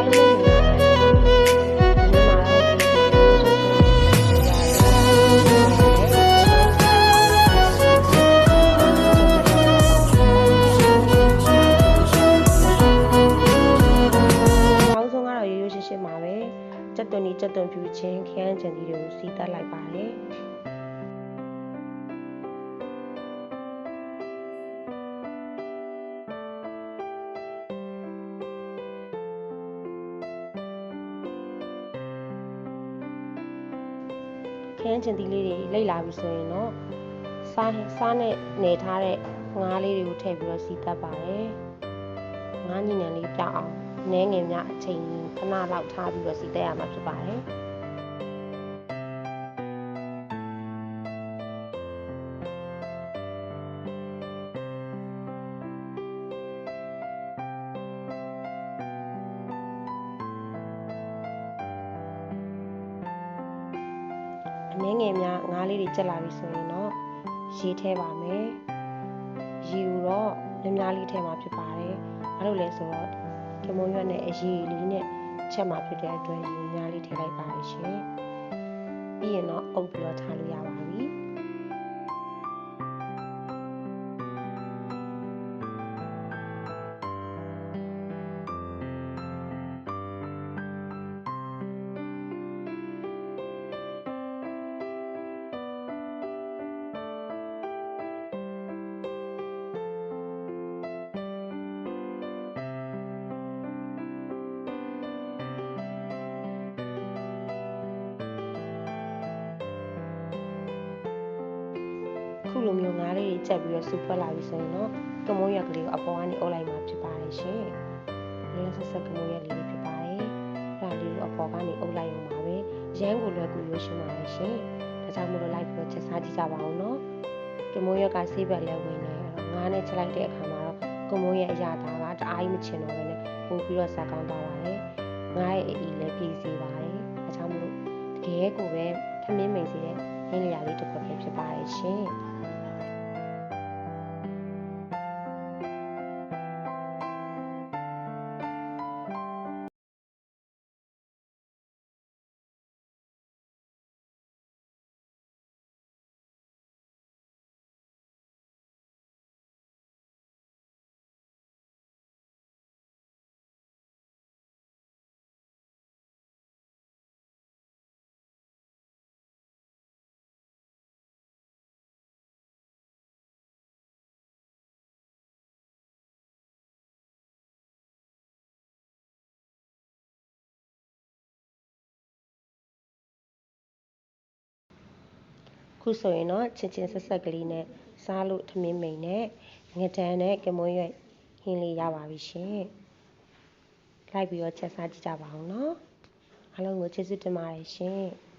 အားလုံးပဲမြင်ပါရှင်ဒီမှာတော့ဒီရှင်းပါပဲကြက်သွန်ကြက်သွန်ဖြူချင်းခရမ်းချန်ဒီတွေကိုစီးတက်လိုက်ပါတယ်ခရမ်းချန်ဒီလေးတွေလိတ်လာပြီဆိုရင်တော့စားနဲ့နေထားတဲ့ငါးလေးတွေကိုထည့်ပြီးတော့စီးတက်ပါတယ်ငါးညဉ့်ညံလေးပြအောင်နည်းငယ်များအချိန်ခဏလောက်ထားပြီးတော့စီတက်ရမှာဖြစ်ပါတယ်အနည်းငယ်များငါးလေးတွေကျက်လာပြီဆိုရင်တော့ရေထဲပါမယ်ရေကိုတော့များများလေးထဲမှာဖြစ်ပါတယ်ဘာလို့လဲဆိုတော့ကမွန်ရွက်နဲ့အရေးလေးနဲ့ချက်မှာဖြစ်တဲ့အတွက်ရေများလေးထည့်လိုက်ပါရရှင်ပြီးရင်တော့အုပ်ပြီးတော့ထားလို့ရပါပြီခုလိုမျိုးငါးလေးတွေချက်ပြီးတော့စူဖွက်လာပြီဆိုရင်တော့ကမွန်ရွက်ကလေးကိုအပေါ်ကနေအုပ်လိုက်မှာဖြစ်ပါတယ်ရှင်။လေးဆက်ဆက်ကမွန်ရွက်လေးဖြစ်ပါတယ်။အဲ့ဒါလေးကိုအပေါ်ကနေအုပ်လိုက်အောင်ပါပဲ။ရမ်းကိုလွယ်ကူရွှေရှင်းပါတယ်ရှင်။ဒါကြောင့်မလို့လိုက်ပြီးတော့ချက်စားကြည့်ကြပါဦးနော်။ကမွန်ရွက်ကဆေးဘက်လည်းဝင်နေအဲ့တော့ငါးနဲ့ချက်လိုက်တဲ့အခါမှာတော့ကမွန်ရွက်အရာသားကတအားကြီးမချင်တော့ဘဲနဲ့ပို့ပြီးတော့စားကောင်းသွားပါတယ်။ငါးရဲ့အီလည်းပြည့်စေပါတယ်။ဒါကြောင့်မလို့တကယ်ကိုပဲထမင်းမိန်စေတဲ့ဟင်းလျာလေးတစ်ခွက်ပဲဖြစ်ပါတယ်ရှင်။ခုဆိုရင်တော့ချင်းဆက်ဆက်ကလေးနဲ့စားလို့ထမင်းမိန်နဲ့ငတန်းနဲ့ကမွန်ရွက်ဟင်းလေးရပါပြီရှင်။လိုက်ပြီးတော့ချက်စားကြည့်ကြပါဦးနော်။အားလုံးကိုကျေးဇူးတင်ပါတယ်ရှင်။